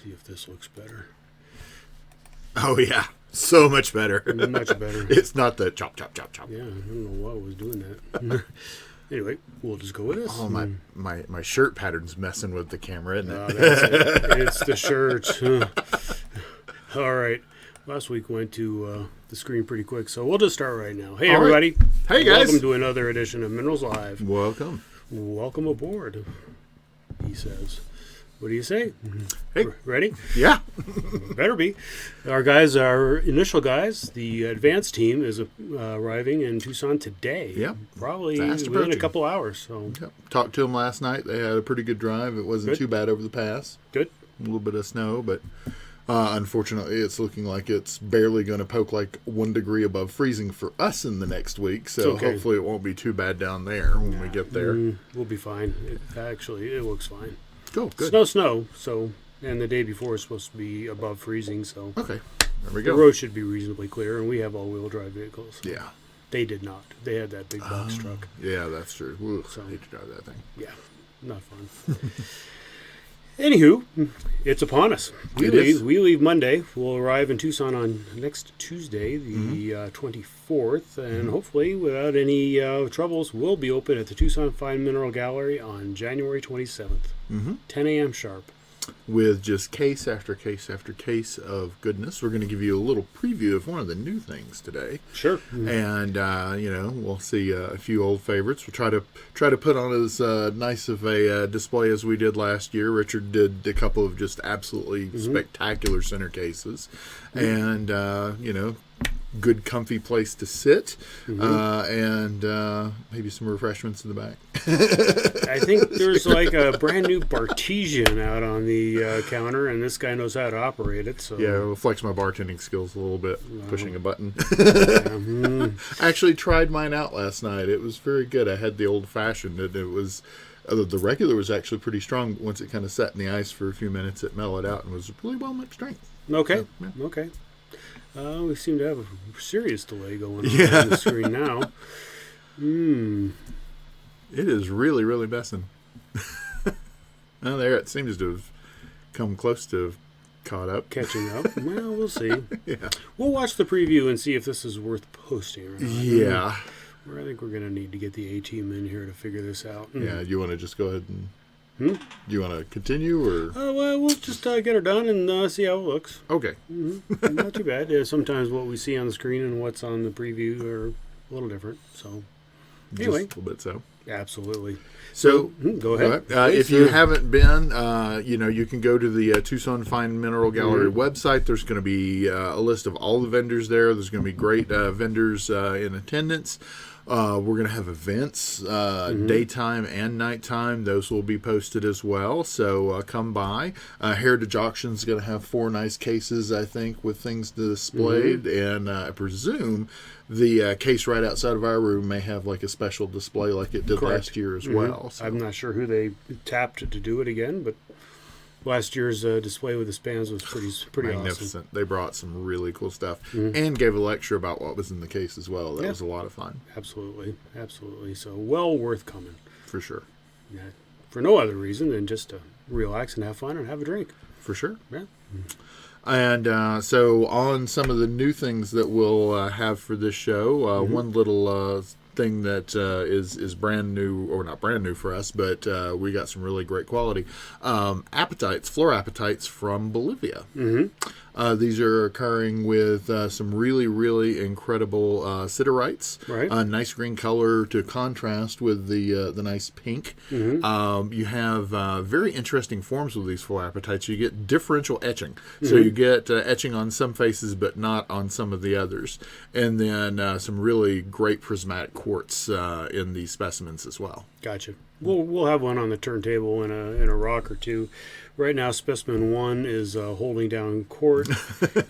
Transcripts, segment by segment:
see if this looks better. Oh, yeah. So much better. Much better. It's not the chop, chop, chop, chop. Yeah, I don't know why I was doing that. Anyway, we'll just go with this. Oh, my shirt pattern's messing with the camera, isn't it? That's it. It's the shirt. All right. Last week went to the screen pretty quick, so we'll just start right now. Hey, everybody. Right. Hey, guys. Welcome to another edition of Minerals Live. Welcome. Welcome aboard, he says. What do you say? Hey. Ready? Yeah. Better be. Our initial guys, the advanced team, is arriving in Tucson today. Yeah. Probably Fast within a approaching. couple hours. So Yep. Talked to them last night. They had a pretty good drive. It wasn't Good. too bad over the pass. Good. A little bit of snow, but unfortunately, it's looking like it's barely going to poke like 1 degree above freezing for us in the next week. So okay. hopefully it won't be too bad down there when we get there. We'll be fine. It looks fine. Cool, good. Snow. So, and the day before is supposed to be above freezing. So Okay, there we the go. road should be reasonably clear, and we have all-wheel drive vehicles. Yeah. They did not. They had that big box truck. Yeah, that's true. Ooh, So- I hate to drive that thing. Yeah, not fun. Anywho, it's upon us. We leave Monday. We'll arrive in Tucson on next Tuesday, the 24th, and hopefully, without any troubles, we'll be open at the Tucson Fine Mineral Gallery on January 27th, 10 a.m. sharp. With just case after case after case of goodness, we're going to give you a little preview of one of the new things today. Sure. And we'll see a few old favorites. We'll try to put on as nice of a display as we did last year. Richard did a couple of just absolutely spectacular center cases, and good comfy place to sit, and maybe some refreshments in the back. I think there's like a brand new Bartesian out on the counter, and this guy knows how to operate it. So Yeah, it'll flex my bartending skills a little bit, pushing a button. Mhm. I actually tried mine out last night. It was very good. I had the old-fashioned, and it was... the regular was actually pretty strong. Once it kind of sat in the ice for a few minutes, it mellowed out and was really well mixed strength. Okay. Yeah. Okay. We seem to have a serious delay going on on the screen now. It is really, really messing. There it seems to have come close to have caught up. Catching up. Well, we'll see. Yeah. We'll watch the preview and see if this is worth posting or not. Yeah. I think we're going to need to get the A-team in here to figure this out. Yeah, you want to just go ahead and... Do you want to continue, or...? Well, we'll just get her done and see how it looks. Okay. Not too bad. Yeah, sometimes what we see on the screen and what's on the preview are a little different. So, anyway. Just a little bit so. Absolutely. So, Go ahead. if you haven't been, you can go to the Tucson Fine Mineral Gallery website. There's going to be a list of all the vendors there. There's going to be great vendors in attendance. We're going to have events, daytime and nighttime. Those will be posted as well. So come by. Heritage Auction's going to have 4 nice cases, I think, with things displayed. And I presume the case right outside of our room may have like a special display like it did last year as well. So. I'm not sure who they tapped to do it again, but last year's display with the spans was pretty magnificent. awesome. They brought some really cool stuff and gave a lecture about what was in the case as well. That was a lot of fun. Absolutely. So well worth coming. For sure. Yeah. For no other reason than just to relax and have fun and have a drink. For sure. Yeah. And so on some of the new things that we'll have for this show, one little thing that is brand new, or not brand new for us, but we got some really great quality apatites, fluorapatites from Bolivia. These are occurring with some really, really incredible siderites. Right. Nice green color to contrast with the nice pink. You have very interesting forms with these fluorapatites. You get differential etching. So you get etching on some faces, but not on some of the others. And then some really great prismatic quartz in these specimens as well. Gotcha. We'll have one on the turntable in a rock or two. Right now, specimen 1 is holding down court,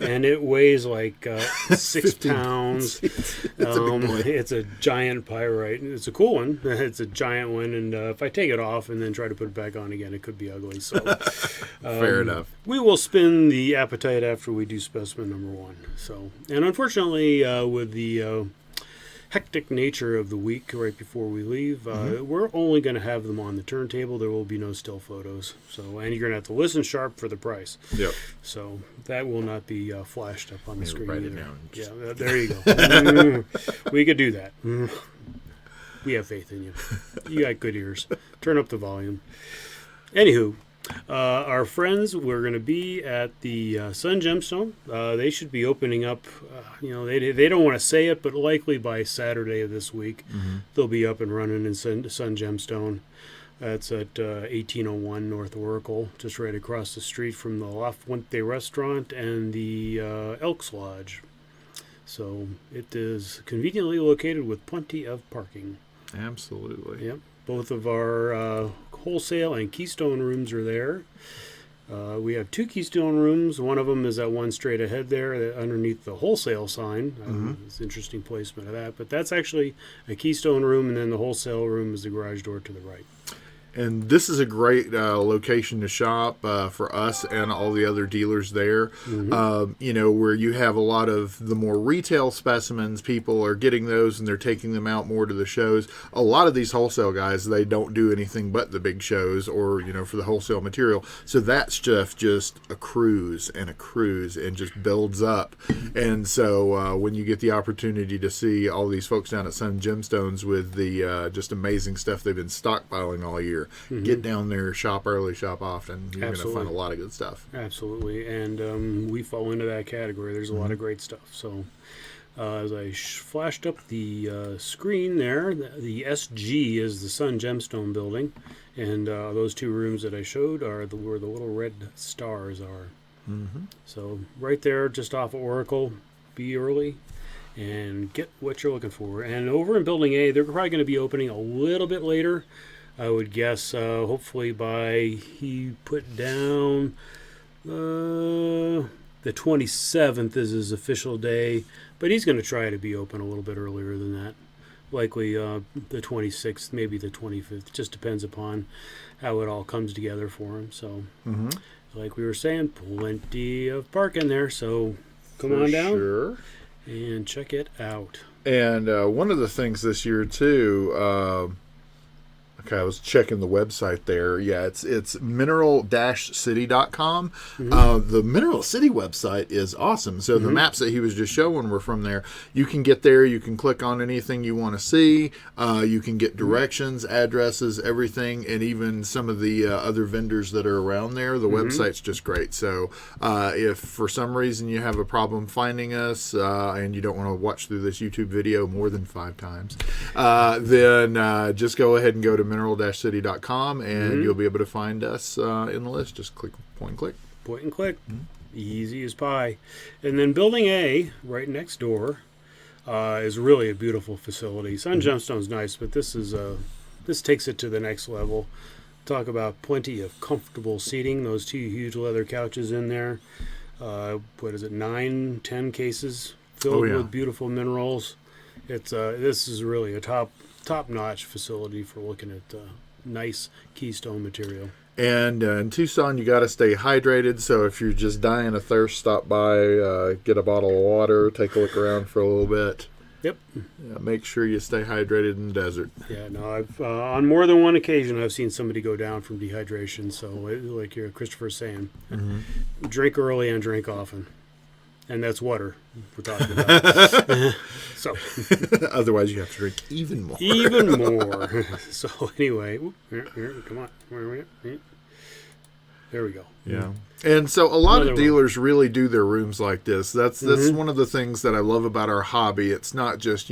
and it weighs like 6 pounds. It's a giant pyrite. It's a cool one. It's a giant one, and if I take it off and then try to put it back on again, it could be ugly. So, Fair enough. We will spin the apatite after we do specimen number 1. So, and unfortunately, with the hectic nature of the week right before we leave, we're only going to have them on the turntable. There will be no still photos. So, and you're going to have to listen sharp for the price. Yep. So that will not be flashed up on the screen write either. it down. Yeah, there you go. We could do that. We have faith in you. You got good ears. Turn up the volume. Anywho, our friends, we're going to be at the Sun Gemstone. They should be opening up, they don't want to say it, but likely by Saturday of this week, they'll be up and running in Sun Gemstone. That's at 1801 North Oracle, just right across the street from the La Fuente restaurant and the Elks Lodge. So it is conveniently located with plenty of parking. Absolutely. Yep. Both of our wholesale and Keystone rooms are there. We have 2 Keystone rooms. One of them is that one straight ahead there underneath the wholesale sign. It's interesting placement of that. But that's actually a Keystone room, and then the wholesale room is the garage door to the right. And this is a great location to shop for us and all the other dealers there. Where you have a lot of the more retail specimens, people are getting those and they're taking them out more to the shows. A lot of these wholesale guys, they don't do anything but the big shows or, for the wholesale material. So that stuff just accrues and just builds up. And so when you get the opportunity to see all these folks down at Sun Gemstones with the just amazing stuff they've been stockpiling all year, get down there, shop early, shop often. You're going to find a lot of good stuff. Absolutely. And we fall into that category. There's a lot of great stuff. So as I flashed up the screen there, the SG is the Sun Gemstone building. And those 2 rooms that I showed are where the little red stars are. So right there, just off of Oracle, be early and get what you're looking for. And over in Building A, they're probably going to be opening a little bit later. I would guess hopefully he put down the 27th is his official day, but he's going to try to be open a little bit earlier than that. Likely the 26th, maybe the 25th. Just depends upon how it all comes together for him. So, like we were saying, plenty of parking there, so come on down and check it out. And one of the things this year, too... I was checking the website there. Yeah, it's mineral-city.com. The Mineral City website is awesome. So the maps that he was just showing were from there. You can get there. You can click on anything you want to see. You can get directions, addresses, everything, and even some of the other vendors that are around there. The website's just great. So if for some reason you have a problem finding us and you don't want to watch through this YouTube video more than 5 times, then just go ahead and go to mineral-city.com and you'll be able to find us in the list. Just click, point and click. Point and click. Easy as pie. And then Building A, right next door, is really a beautiful facility. Sun Gemstone's nice, but this takes it to the next level. Talk about plenty of comfortable seating. Those 2 huge leather couches in there. 9, 10 cases filled with beautiful minerals. This is really a top-notch facility for looking at nice keystone material. And in Tucson, you got to stay hydrated. So if you're just dying of thirst, stop by, get a bottle of water, take a look around for a little bit. Yep. Yeah, make sure you stay hydrated in the desert. Yeah, no, I've on more than one occasion I've seen somebody go down from dehydration. So like Christopher's saying, drink early and drink often. And that's water we're talking about. So, otherwise, you have to drink even more. Even more. So, anyway, come on. There we go. Yeah. And so, a lot of dealers really do their rooms like this. That's one of the things that I love about our hobby. It's not just,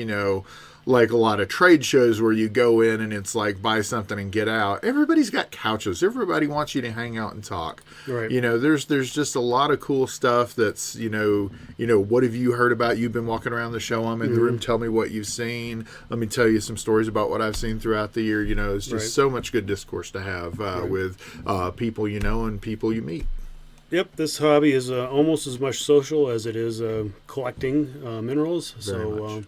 like a lot of trade shows where you go in and it's like buy something and get out. Everybody's got couches. Everybody wants you to hang out and talk. Right. There's just a lot of cool stuff that's, what have you heard about? You've been walking around the show. I'm in the room. Tell me what you've seen. Let me tell you some stories about what I've seen throughout the year. It's just so much good discourse to have with people you know and people you meet. Yep, this hobby is almost as much social as it is collecting minerals. Very much.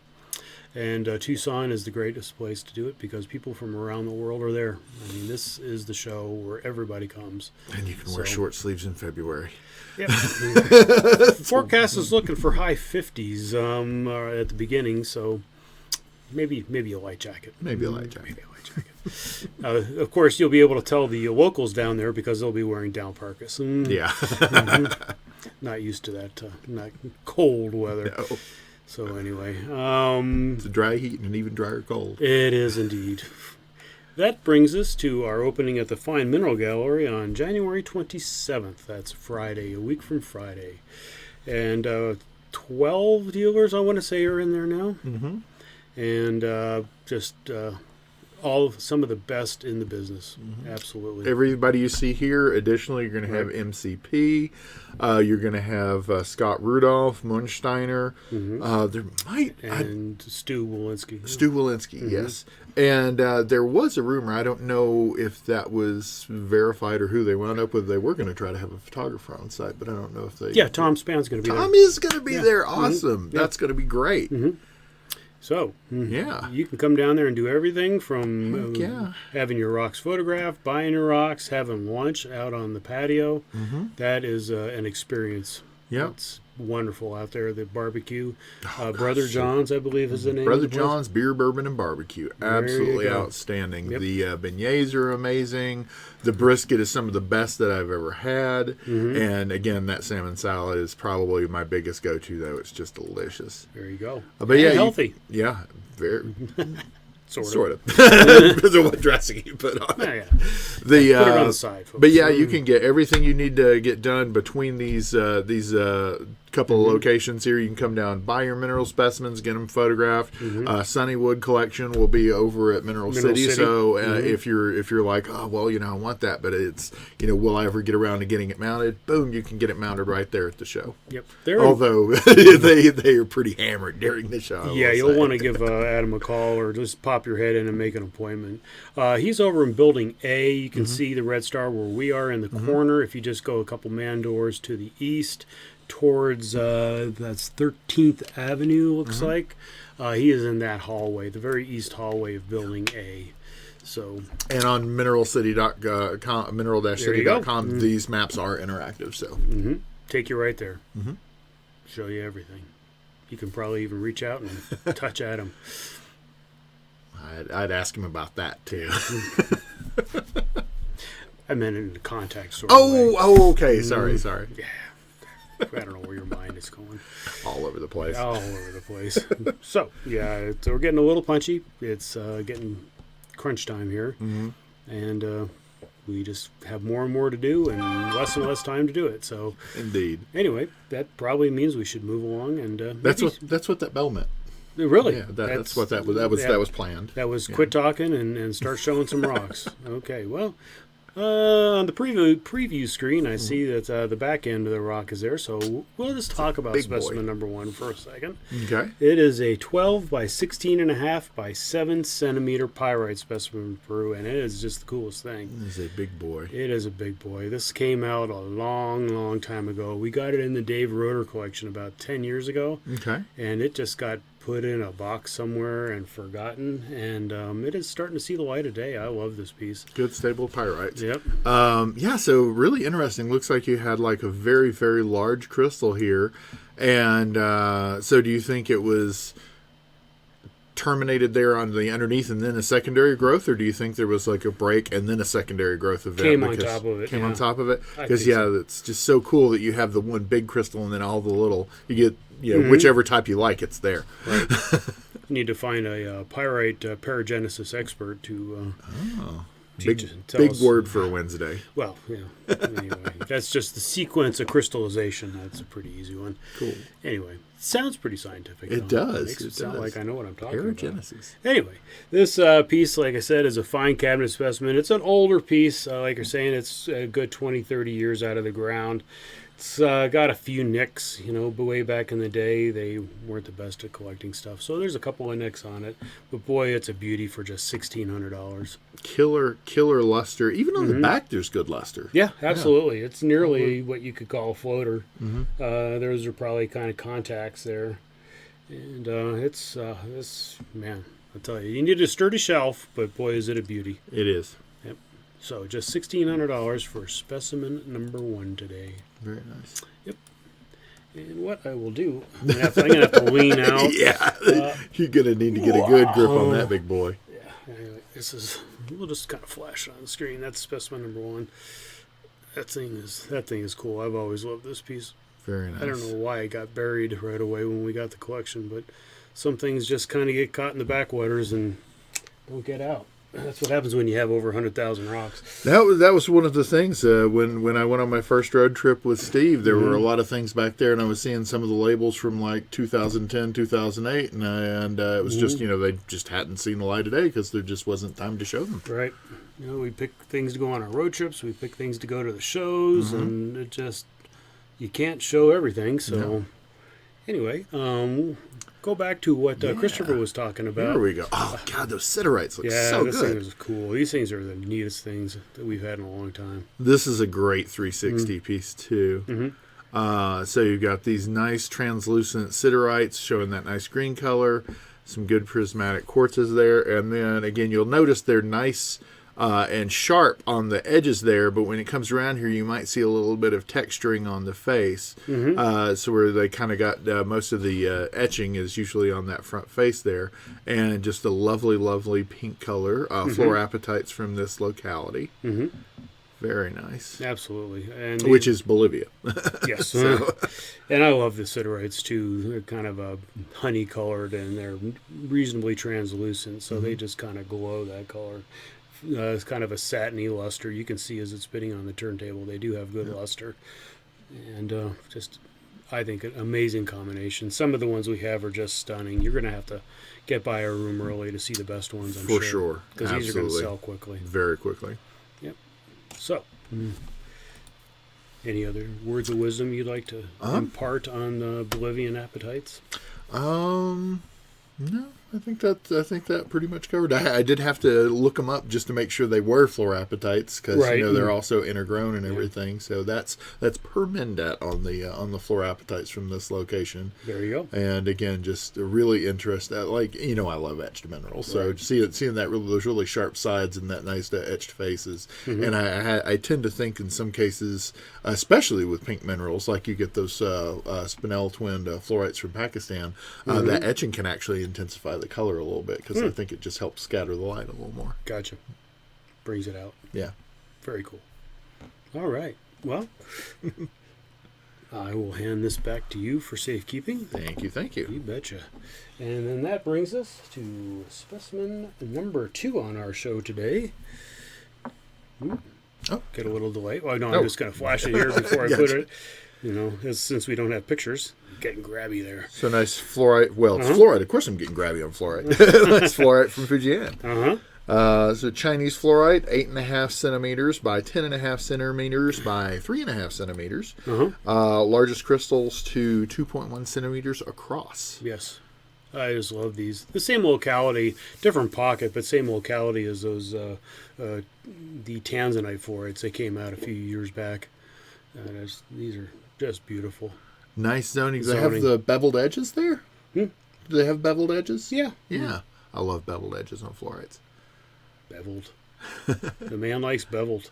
And Tucson is the greatest place to do it because people from around the world are there. I mean, this is the show where everybody comes. And you can wear short sleeves in February. Yep. Forecast is looking for high 50s at the beginning, so maybe a light jacket. Maybe a light jacket. Maybe a light jacket. Of course, you'll be able to tell the locals down there because they'll be wearing down parkas. Yeah. Not used to that not cold weather. No. So anyway, It's a dry heat and an even drier cold. it is indeed. That brings us to our opening at the Fine Mineral Gallery on January 27th. That's Friday, a week from Friday. And 12 dealers, I want to say, are in there now. Mm-hmm. And just some of the best in the business. Mm-hmm. Absolutely. Everybody you see here, additionally, you're going to have MCP. You're going to have Scott Rudolph, Munsteiner. Mm-hmm. There might... And Stu Walensky. Stu Walensky, Mm-hmm. yes. And there was a rumor, I don't know if that was verified or who they wound up with. They were going to try to have a photographer on site, but I don't know if they... Yeah, Tom Span's going to be there. Tom is going to be there. Mm-hmm. Awesome. That's going to be great. Mm-hmm. So, Yeah. you can come down there and do everything from yeah. having your rocks photographed, buying your rocks, having lunch out on the patio. Mm-hmm. That is an experience. Yep. It's wonderful out there, the barbecue. Brother John's, I believe, is the name. Brother of the place. John's Beer, Bourbon, and Barbecue. Absolutely go. outstanding. Yep. The beignets are amazing. The brisket is some of the best that I've ever had. Mm-hmm. And again, that salmon salad is probably my biggest go-to, though. It's just delicious. There you go. But And yeah, healthy. Yeah, very... Sort of. Depends on what dressing you put on it. Yeah. The, Put it on the side, folks. But yeah, you can get everything you need to get done between these couple of locations here. You can come down, buy your mineral specimens, get them photographed. Sunnywood collection will be over at Mineral City. So if you're like, oh well, I want that, but it's will I ever get around to getting it mounted? Boom, you can get it mounted right there at the show. Yep. Although they are pretty hammered during the show. Yeah, you'll want to give Adam a call or just pop your head in and make an appointment. He's over in Building A. You can see the red star where we are in the corner. If you just go a couple man doors to the east towards, that's 13th Avenue, looks like. He is in that hallway, the very east hallway of Building A. So, and on mineral-city.com, mineral-city.com, these maps are interactive. So take you right there. Show you everything. You can probably even reach out and touch Adam. I'd ask him about that too. I meant in the contact sort of way. Okay. Sorry. Yeah. I don't know where your mind is going. All over the place. All over the place. So, yeah, we're getting a little punchy. It's getting crunch time here. And we just have more and more to do and less time to do it. So, indeed. Anyway, that probably means we should move along. And that's what that bell meant. Really? Yeah, that's what that was. That was planned. That was quit talking and start showing some rocks. Okay, well, on the preview screen, I see that the back end of the rock is there. So we'll just talk about specimen number 1 for a second. Okay. It is a 12 by 16.5 by 7 centimeter pyrite specimen from Peru, and it is just the coolest thing. It is a big boy. It is a big boy. This came out a long time ago. We got it in the Dave Roeder collection about 10 years ago. Okay. And it just got put in a box somewhere and forgotten, and it is starting to see the light of day. I love this piece. Good stable pyrite. Yep. Yeah, so really interesting. Looks like you had like a very, very large crystal here. And so do you think it was terminated there on the underneath and then a secondary growth, or do you think there was like a break and then a secondary growth event? Came on top of it. On top of it? Because, it's just so cool that you have the one big crystal and then all the little, you get, whichever type you like, it's there. Right. Need to find a pyrite paragenesis expert to big word for a Wednesday. Well, anyway, that's just the sequence of crystallization. That's a pretty easy one. Cool. Anyway, it sounds pretty scientific. It does. It makes it sound like I know what I'm talking Paragenesis. about. Anyway, this piece, like I said, is a fine cabinet specimen. It's an older piece. Like you're saying, it's a good 20, 30 years out of the ground. It's got a few nicks, but way back in the day, they weren't the best at collecting stuff. So there's a couple of nicks on it. But boy, it's a beauty for just $1,600. Killer luster. Even on the back, there's good luster. Yeah, absolutely. Yeah. It's nearly what you could call a floater. Those are probably kind of contacts there. And it's, man, I'll tell you need a sturdy shelf, but boy, is it a beauty. It is. Yep. So just $1,600 for specimen number 1 today. Very nice. Yep. And what I will do, I'm gonna have to lean out. Yeah, you're gonna need to get a good grip on that big boy. Yeah. Anyway, we'll just kind of flash it on the screen. That's specimen number 1. That thing is cool. I've always loved this piece. Very nice. I don't know why it got buried right away when we got the collection, but some things just kind of get caught in the backwaters and don't get out. That's what happens when you have over 100,000 rocks. That was one of the things when I went on my first road trip with Steve. There were a lot of things back there, and I was seeing some of the labels from like 2010, 2008, and it was just they just hadn't seen the light of day because there just wasn't time to show them. Right. We pick things to go on our road trips. We pick things to go to the shows, and it just you can't show everything. So anyway, go back to what Christopher was talking about. Here we go. Oh, God, those Siderites look so good. Yeah, this thing is cool. These things are the neatest things that we've had in a long time. This is a great 360 piece, too. So you've got these nice translucent Siderites showing that nice green color, some good prismatic quartzes there, and then, again, you'll notice they're nice and sharp on the edges there, but when it comes around here, you might see a little bit of texturing on the face. So where they kind of got most of the etching is usually on that front face there, and just a lovely, lovely pink color. Fluorapatites from this locality. Very nice. Absolutely. And which is Bolivia. Yes. And I love the Siderites too. They're kind of honey colored and they're reasonably translucent, so they just kind of glow that color. It's kind of a satiny luster. You can see as it's spinning on the turntable, they do have good luster. And just, I think, an amazing combination. Some of the ones we have are just stunning. You're going to have to get by our room early to see the best ones, I'm sure. For sure. Because these are going to sell quickly. Very quickly. Yep. So, any other words of wisdom you'd like to impart on Bolivian apatites? No, I think that pretty much covered. I did have to look them up just to make sure they were fluorapatites because they're also intergrown and everything. So that's per Mendat on the fluorapatites from this location. There you go. And again, just really interesting. Like I love etched minerals, so seeing that those really sharp sides and that nice etched faces. And I tend to think in some cases, especially with pink minerals, like you get those spinel twinned fluorites from Pakistan, that etching can actually intensify the color a little bit because I think it just helps scatter the light a little more. Gotcha. Brings it out. Yeah. Very cool. All right. Well, I will hand this back to you for safekeeping. Thank you. You betcha. And then that brings us to specimen number 2 on our show today. Oh, get a little delay. Well, no, I'm just going to flash it here before I put it. Since we don't have pictures, getting grabby there. So nice fluorite. Well, it's fluorite. Of course, I'm getting grabby on fluorite. That's fluorite from Fujian. So Chinese fluorite, 8.5 centimeters by 10.5 centimeters by 3.5 centimeters. Largest crystals to 2.1 centimeters across. Yes. I just love these. The same locality, different pocket, but same locality as those the tanzanite fluorites. They came out a few years back. These are just beautiful. Nice zoning. Do they have the beveled edges there? Do they have beveled edges? Yeah. Yeah. I love beveled edges on fluorites. Beveled. The man likes beveled.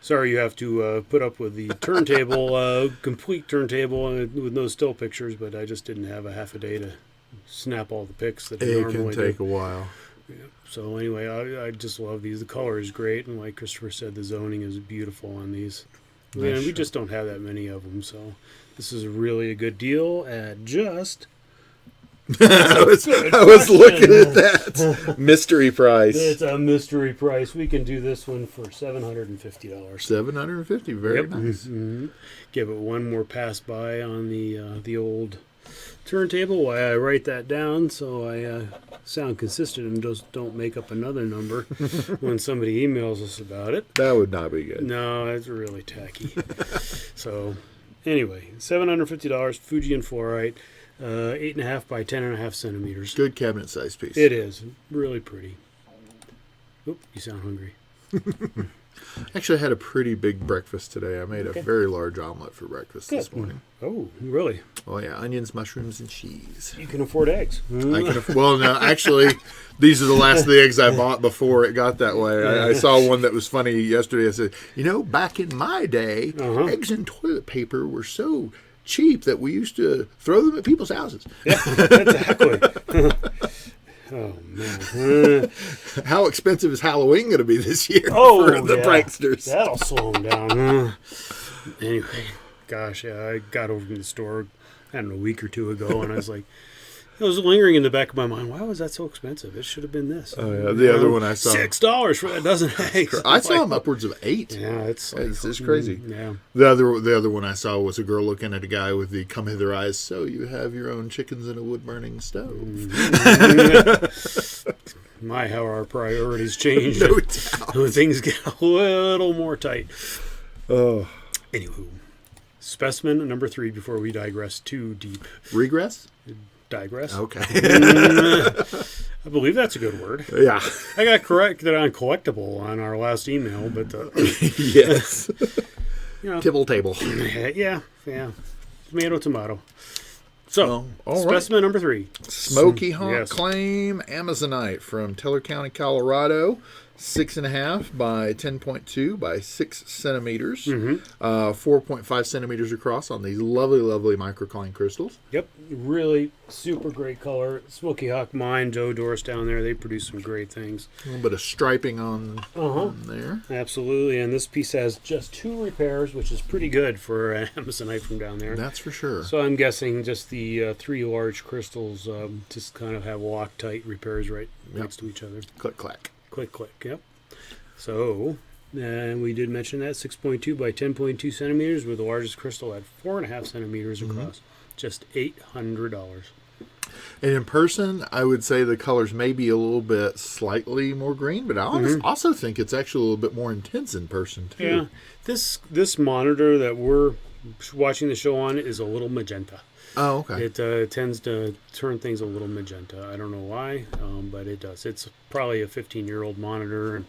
Sorry you have to put up with the turntable, complete turntable with no still pictures, but I just didn't have a half a day to snap all the pics that I normally do. It can take a while. Yeah. So anyway, I just love these. The color is great, and like Christopher said, the zoning is beautiful on these. And we just don't have that many of them, so this is really a good deal at just... I was looking at that. Mystery price. It's a mystery price. We can do this one for $750. $750, very nice. Give it one more pass by on the old turntable while I write that down so I sound consistent and just don't make up another number when somebody emails us about it. That would not be good. No, that's really tacky. So anyway, $750, Fujian fluorite, 8.5 by 10.5 centimeters. Good cabinet size piece. It is. Really pretty. Oop, you sound hungry. Actually, I had a pretty big breakfast today. I made a very large omelet for breakfast this morning. Oh, really? Oh, yeah. Onions, mushrooms, and cheese. You can afford eggs. Well, no, actually, these are the last of the eggs I bought before it got that way. I saw one that was funny yesterday. I said, back in my day, eggs and toilet paper were so cheap that we used to throw them at people's houses. Yeah, exactly. Oh, man. How expensive is Halloween going to be this year Oh, for the yeah. pranksters? That'll slow them down. Anyway, gosh, yeah, I got over from the store, I don't know, a week or two ago, and I was like, it was lingering in the back of my mind. Why was that so expensive? It should have been this. Oh, yeah. The other one I saw. $6 for a dozen eggs. I saw them upwards of $8. Yeah, it's crazy. Yeah. The other one I saw was a girl looking at a guy with the come hither eyes. So you have your own chickens in a wood burning stove. My, how our priorities change. No doubt. When things get a little more tight. Oh. Anywho, specimen number 3 before we digress too deep. Regress? Digress. Okay. I believe that's a good word. Yeah. I got corrected on collectible on our last email, but Yes. you know, Tibble table. yeah. Tomato. So, all right. specimen number 3. Smoky Hawk Yes. Claim Amazonite from Teller County, Colorado. 6.5 by 10.2 by 6 centimeters. 4.5 centimeters across on these lovely, lovely microcline crystals. Yep, really super great color. Smoky Hawk Mine, Joe Doris down there, they produce some great things. A little bit of striping on there. Absolutely, and this piece has just 2 repairs, which is pretty good for an Amazonite from down there. That's for sure. So I'm guessing just the 3 large crystals just kind of have Loctite repairs right next to each other. Click, clack. Click, yep. So, and we did mention that 6.2 by 10.2 centimeters with the largest crystal at 4.5 centimeters across. Just $800. And in person, I would say the colors may be a little bit slightly more green, but I also think it's actually a little bit more intense in person, too. Yeah. This monitor that we're watching the show on is a little magenta. Oh, okay. It tends to turn things a little magenta. I don't know why, but it does. It's probably a 15-year-old monitor, and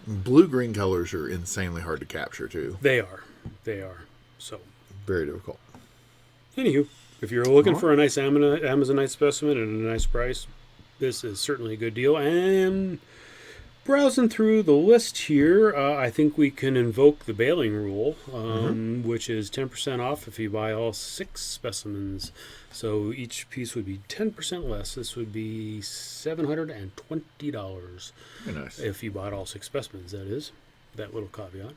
Blue-green colors are insanely hard to capture, too. They are. So, Very difficult. anywho, if you're looking for a nice Amazonite specimen at a nice price, this is certainly a good deal. And browsing through the list here, I think we can invoke the bailing rule, which is 10% off if you buy all 6 specimens. So each piece would be 10% less. This would be $720 Very nice. if you bought all 6 specimens, that is. That little caveat.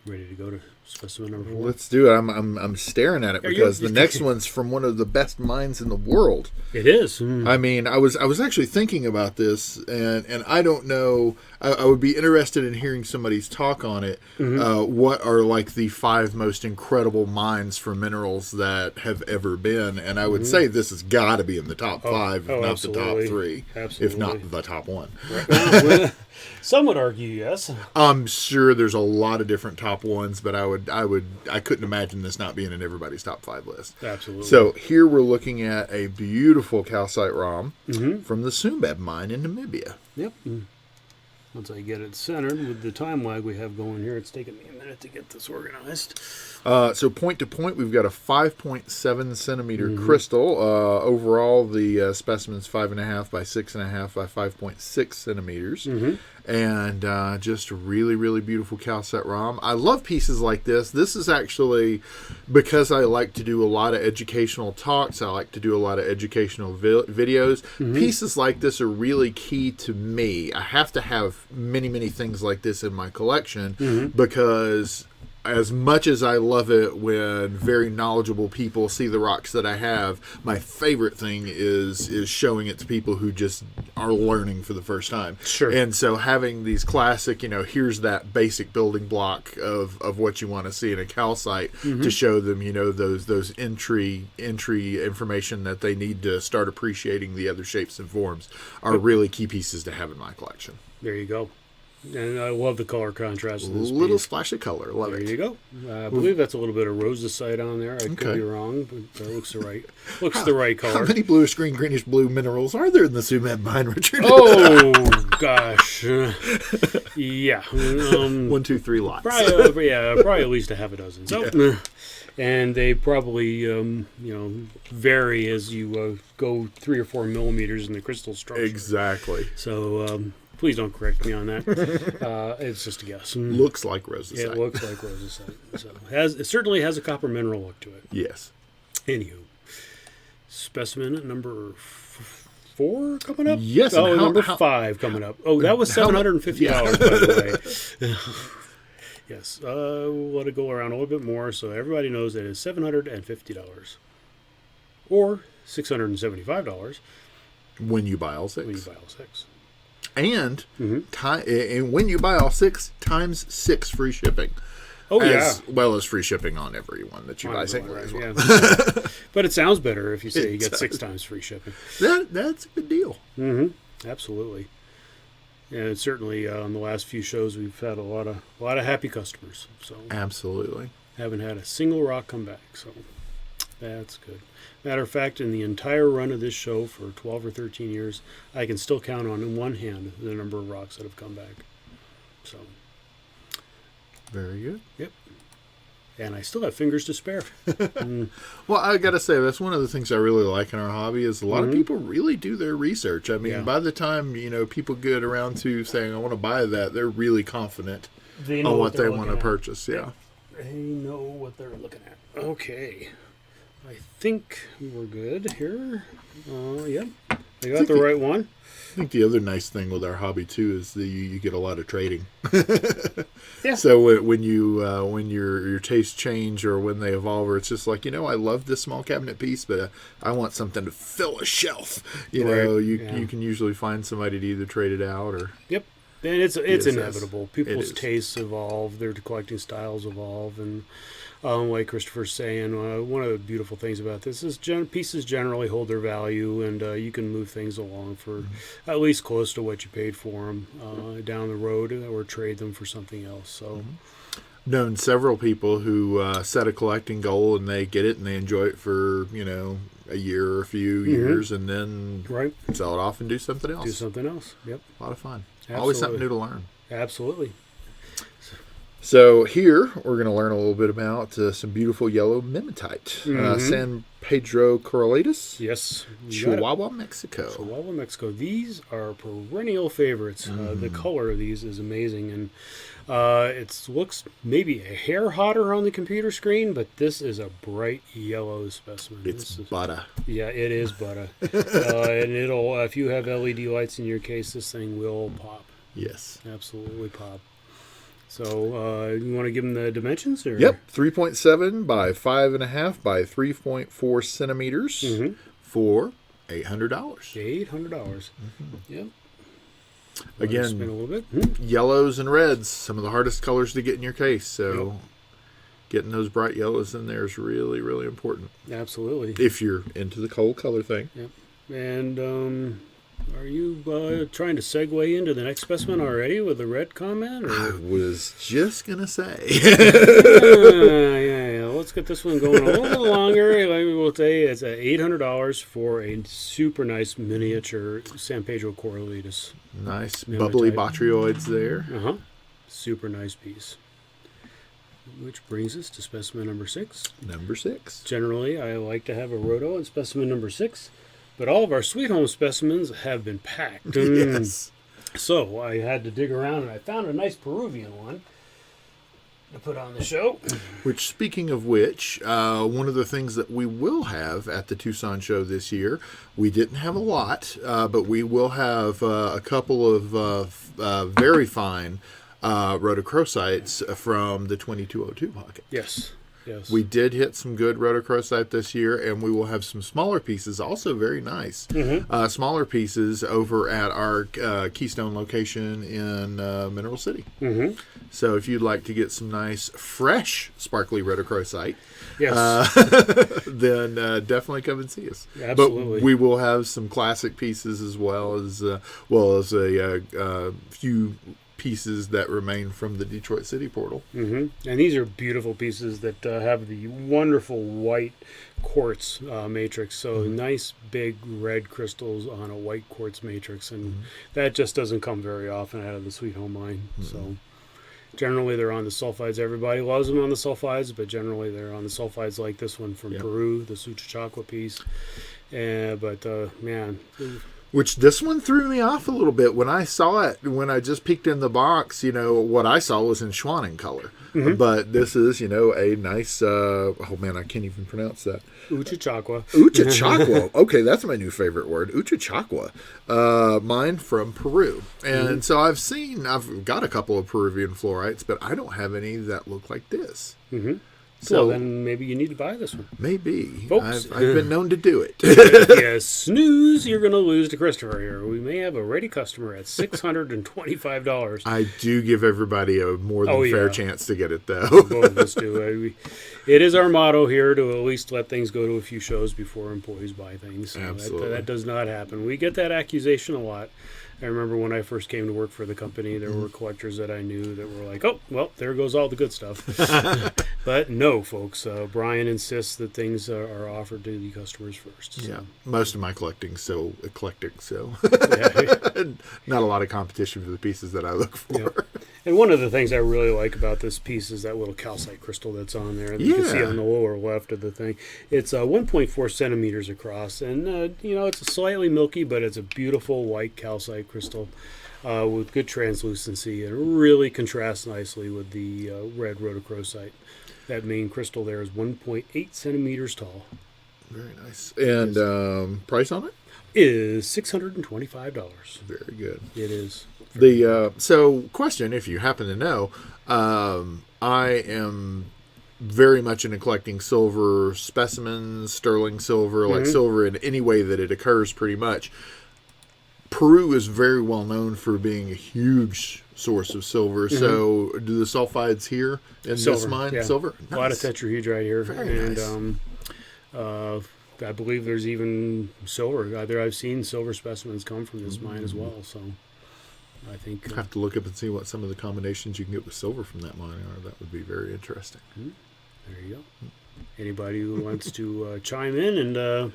Ready to go to specimen number 4? Let's do it. I'm staring at it because the next one's from one of the best mines in the world. It is. I mean, I was actually thinking about this, and I don't know. I would be interested in hearing somebody's talk on it. What are like the 5 most incredible mines for minerals that have ever been? And I would say this has got to be in the top 5, if not absolutely. the top 3, if not the top 1. Right. Some would argue yes. I'm sure there's a lot of different top 1s, but I couldn't imagine this not being in everybody's top 5 list. Absolutely. So here we're looking at a beautiful calcite ROM from the Sumbeb mine in Namibia. Yep. Once I get it centered with the time lag we have going here, it's taken me a minute to get this organized. So point to point, we've got a 5.7 centimeter crystal. Overall, the specimen's 5.5 by 6.5 by 5.6 centimeters. And just really, really beautiful calcite ROM. I love pieces like this. This is actually, because I like to do a lot of educational talks, I like to do a lot of educational videos. Pieces like this are really key to me. I have to have many, many things like this in my collection because as much as I love it when very knowledgeable people see the rocks that I have, my favorite thing is showing it to people who just are learning for the first time. Sure. And so having these classic, here's that basic building block of what you want to see in a calcite to show them, those entry information that they need to start appreciating the other shapes and forms are really key pieces to have in my collection. There you go. And I love the color contrast. A little splash of color. Love there it. There you go. I believe that's a little bit of rosacite on there. I could be wrong, but it looks the right color. How many bluish green, greenish blue minerals are there in the Sumbeb mine, Richard? Oh, gosh. Yeah. 1, 2, 3 lots. Probably at least a half a dozen. So, and they probably, vary as you go 3 or 4 millimeters in the crystal structure. Exactly. So, Please don't correct me on that. It's just a guess. Looks like rosacite. It looks like rosacite. So it certainly has a copper mineral look to it. Yes. Anywho, specimen number 4 coming up? Yes. Oh, number 5 coming up. Oh, that was $750, by the way. Yes. We'll let it go around a little bit more so everybody knows that it's $750. Or $675 when you buy all 6. When you buy all 6. And, and when you buy all 6, times 6 free shipping. Oh, as well as free shipping on every one that you buy singly as well. Yeah. But it sounds better if you say you get 6 times free shipping. That's a good deal. Absolutely. And certainly on the last few shows we've had a lot of happy customers. So absolutely. Haven't had a single rock come back, so that's good. Matter of fact, in the entire run of this show for 12 or 13 years, I can still count on in one hand the number of rocks that have come back. So very good. Yep. And I still have fingers to spare. Well, I got to say, that's one of the things I really like in our hobby is a lot of people really do their research. I mean, by the time, people get around to saying, I want to buy that, they're really confident on what they want to purchase. Yeah. They know what they're looking at. Okay. I think we're good here. Yep. I got the right one. I think the other nice thing with our hobby too is that you get a lot of trading. Yeah. So when your tastes change or when they evolve, or it's just like I love this small cabinet piece, but I want something to fill a shelf. You can usually find somebody to either trade it out or. Yep. And it's inevitable. People's tastes evolve, their collecting styles evolve, and like Christopher's saying, one of the beautiful things about this is pieces generally hold their value, and you can move things along for at least close to what you paid for them down the road, or trade them for something else. So, known several people who set a collecting goal and they get it and they enjoy it for a year or a few years, and then sell it off and do something else. Yep. A lot of fun. Absolutely. Always something new to learn. Absolutely. So here we're going to learn a little bit about some beautiful yellow Mimetite, San Pedro Corralatus. Yes. Chihuahua, Mexico. Chihuahua, Mexico. These are perennial favorites. The color of these is amazing, and it looks maybe a hair hotter on the computer screen, but this is a bright yellow specimen. It's butter. Yeah, it is butter. And it'll, if you have LED lights in your case, this thing will pop. Yes. Absolutely pop. So, you want to give them the dimensions? Or? Yep, 3.7 by 5.5 by 3.4 centimeters for $800. $800. Yep. Again, spin a little bit. Yellows and reds, some of the hardest colors to get in your case. So, getting those bright yellows in there is really, really important. Absolutely. If you're into the cold color thing. Yep. And are you trying to segue into the next specimen already with the red comment? Or? I was just going to say. Yeah. Let's get this one going a little bit longer. We'll say it's $800 for a super nice miniature San Pedro Corralatus. Nice bubbly botryoids there. Super nice piece. Which brings us to specimen number 6. Number 6. Generally, I like to have a rhodo in specimen number 6. But all of our Sweet Home specimens have been packed. Yes. So I had to dig around, and I found a nice Peruvian one to put on the show. Which, speaking of which, one of the things that we will have at the Tucson show this year, we didn't have a lot, but we will have a couple of very fine Rhodochrosites from the 2202 pocket. Yes. We did hit some good Rhodochrosite this year, and we will have some smaller pieces, also very nice. Smaller pieces over at our Keystone location in Mineral City. So if you'd like to get some nice, fresh, sparkly Rhodochrosite, then definitely come and see us. Absolutely. But we will have some classic pieces as well as a few pieces that remain from the Detroit City portal. And these are beautiful pieces that have the wonderful white quartz matrix. So nice big red crystals on a white quartz matrix, and that just doesn't come very often out of the Sweet Home line. So generally they're on the sulfides. Everybody loves them on the sulfides, but generally they're on the sulfides like this one from Peru, the Sucha Chocolate piece. Man, Which this one threw me off a little bit when I saw it. When I just peeked in the box, what I saw was in Schwanning color. But this is, a nice, oh man, I can't even pronounce that. Uchichaqua. Uchichaqua. Okay, that's my new favorite word. Uchichaqua. Mine from Peru. And so I've got a couple of Peruvian fluorites, but I don't have any that look like this. So then maybe you need to buy this one. Maybe. Folks, I've been known to do it. If you snooze, you're going to lose to Christopher here. We may have a ready customer at $625. I do give everybody a more than fair chance to get it, though. Both of us do. It is our motto here to at least let things go to a few shows before employees buy things. So Absolutely. That does not happen. We get that accusation a lot. I remember when I first came to work for the company, there were collectors that I knew that were like, oh, well, there goes all the good stuff. But no, folks. Brian insists that things are offered to the customers first. So. Yeah, most of my collecting's so eclectic, so Yeah. not a lot of competition for the pieces that I look for. Yeah. And one of the things I really like about this piece is that little calcite crystal that's on there. That you can see on the lower left of the thing. It's 1.4 centimeters across, and it's slightly milky, but it's a beautiful white calcite crystal with good translucency, and really contrasts nicely with the red rhodochrosite. That main crystal there is 1.8 centimeters tall. Very nice. And price on it? Is $625. Very good. It is. So question, if you happen to know, I am very much into collecting silver specimens, sterling silver, like silver in any way that it occurs, pretty much. Peru is very well known for being a huge source of silver. So do the sulfides here in this mine? Yeah. Silver? Nice. A lot of tetrahedrite here. Very nice. I believe there's even silver. I've seen silver specimens come from this mine as well. So I think have to look up and see what some of the combinations you can get with silver from that mine are. That would be very interesting. There you go. Anybody who wants to chime in and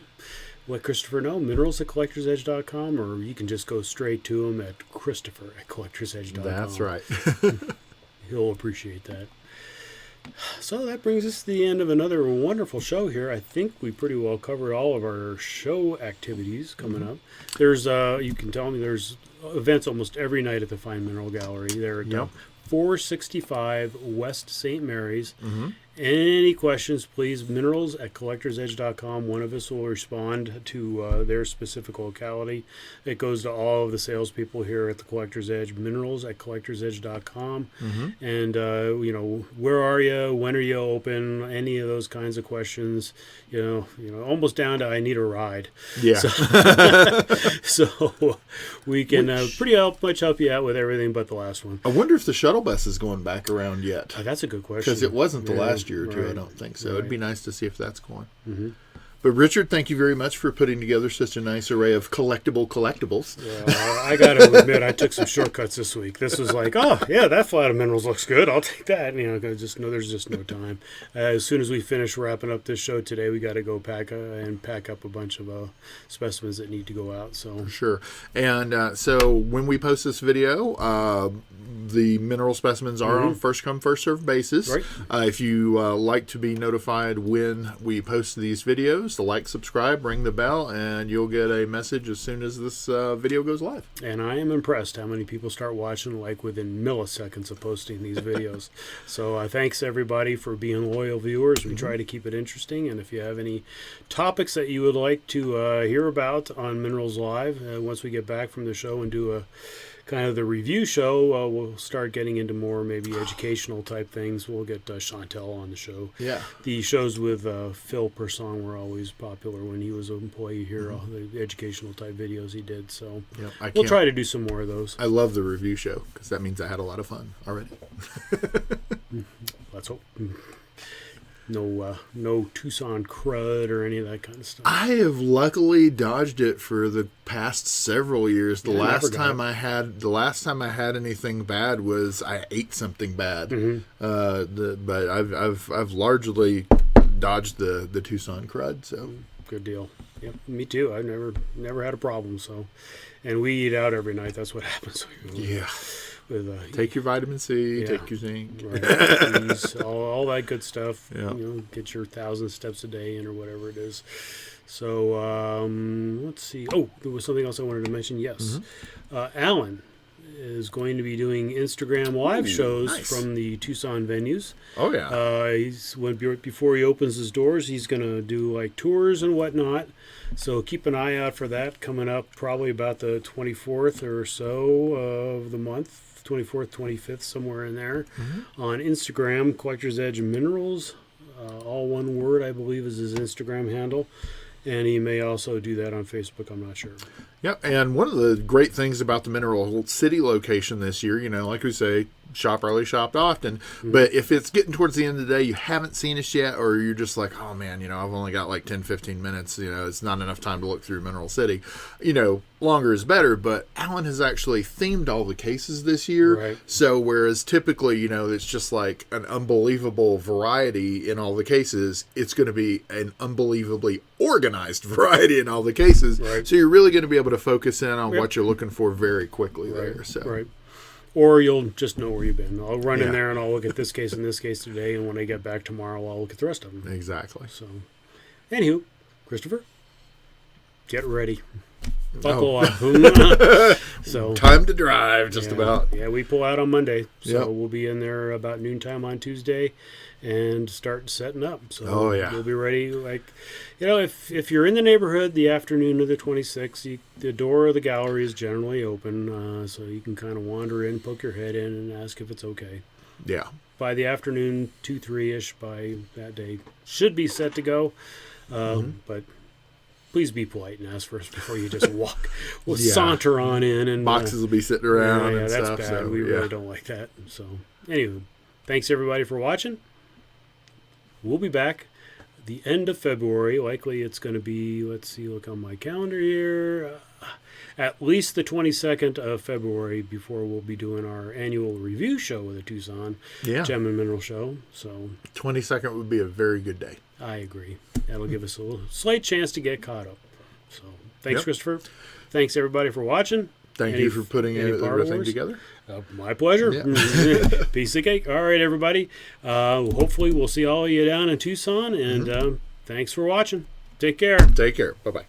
let Christopher know, minerals@collectorsedge.com, or you can just go straight to him at Christopher@collectorsedge.com. That's right. He'll appreciate that. So that brings us to the end of another wonderful show here. I think we pretty well covered all of our show activities coming up. There's, you can tell me, there's events almost every night at the Fine Mineral Gallery. They're at 465 West St. Mary's. Any questions, please, minerals@collectorsedge.com. One of us will respond to their specific locality. It goes to all of the salespeople here at the Collector's Edge, minerals@collectorsedge.com. And, where are you? When are you open? Any of those kinds of questions, almost down to I need a ride. Yeah. So we can pretty much help you out with everything but the last one. I wonder if the shuttle bus is going back around yet. That's a good question. Because it wasn't the last year or two, right. I don't think so. Right. It'd be nice to see if that's going. But Richard, thank you very much for putting together such a nice array of collectibles. Yeah, I got to admit, I took some shortcuts this week. This was like, oh, yeah, that flat of minerals looks good. I'll take that. There's just no time. As soon as we finish wrapping up this show today, we got to go pack up a bunch of specimens that need to go out. So Sure. And so when we post this video, the mineral specimens are on first come, first served basis. Right. If you like to be notified when we post these videos, like, subscribe, ring the bell, and you'll get a message as soon as this video goes live. And I am impressed how many people start watching within milliseconds of posting these videos. So thanks everybody for being loyal viewers. We try to keep it interesting, and if you have any topics that you would like to hear about on Minerals Live, once we get back from the show and do a kind of the review show, we'll start getting into more maybe educational type things. We'll get Chantel on the show. Yeah. The shows with Phil Persson were always popular when he was an employee here, all the educational type videos he did. So we'll try to do some more of those. I love the review show because that means I had a lot of fun already. Let's hope. No Tucson crud or any of that kind of stuff. I have luckily dodged it for the past several years. The last time I had anything bad was I ate something bad. But I've largely dodged the Tucson crud. So good deal. Yep, me too. I've never had a problem. So, and we eat out every night. That's what happens. Yeah. With, take your vitamin C, take your zinc, right. all that good stuff. Yeah. Get your 1,000 steps a day in or whatever it is. So let's see. Oh, there was something else I wanted to mention. Yes. Alan is going to be doing Instagram live shows from the Tucson venues. Oh, yeah. Before he opens his doors, he's going to do like tours and whatnot. So keep an eye out for that coming up probably about the 24th or so of the month, 24th, 25th, somewhere in there. On Instagram, Collector's Edge Minerals, all one word, I believe, is his Instagram handle. And he may also do that on Facebook, I'm not sure. Yep, and one of the great things about the Mineral City location this year, you know, like we say, shop early, shop often. But if it's getting towards the end of the day, you haven't seen us yet, or you're just like, oh man, you know, I've only got like 10, 15 minutes, you know, it's not enough time to look through Mineral City. You know, longer is better, but Alan has actually themed all the cases this year. Right. So whereas typically, you know, it's just like an unbelievable variety in all the cases, it's going to be an unbelievably organized variety in all the cases. Right. So you're really going to be able to focus in on what you're looking for very quickly there. So. Right. Or you'll just know where you've been. I'll run in there and I'll look at this case and this case today, and when I get back tomorrow, I'll look at the rest of them. Exactly. So, anywho, Christopher, get ready. Buckle up. So time to drive, just about. Yeah, we pull out on Monday, so we'll be in there about noontime on Tuesday and start setting up. So we'll be ready. Like, you know, if you're in the neighborhood the afternoon of the 26th, the door of the gallery is generally open, so you can kind of wander in, poke your head in, and ask if it's okay. Yeah. By the afternoon, 2-3-ish by that day, should be set to go, but please be polite and ask first before you just walk. We'll saunter on in, and boxes will be sitting around. Yeah, and that's stuff, bad. so, we really don't like that. So, anyway, thanks everybody for watching. We'll be back the end of February. Likely it's going to be, let's see, look on my calendar here, at least the 22nd of February before we'll be doing our annual review show with the Tucson Gem and Mineral Show. So 22nd would be a very good day. I agree. That'll give us a slight chance to get caught up. So thanks, Christopher. Thanks everybody for watching. Thank you for putting everything together. My pleasure. Piece of cake. All right, everybody. Hopefully we'll see all of you down in Tucson, and thanks for watching. Take care. Take care. Bye-bye.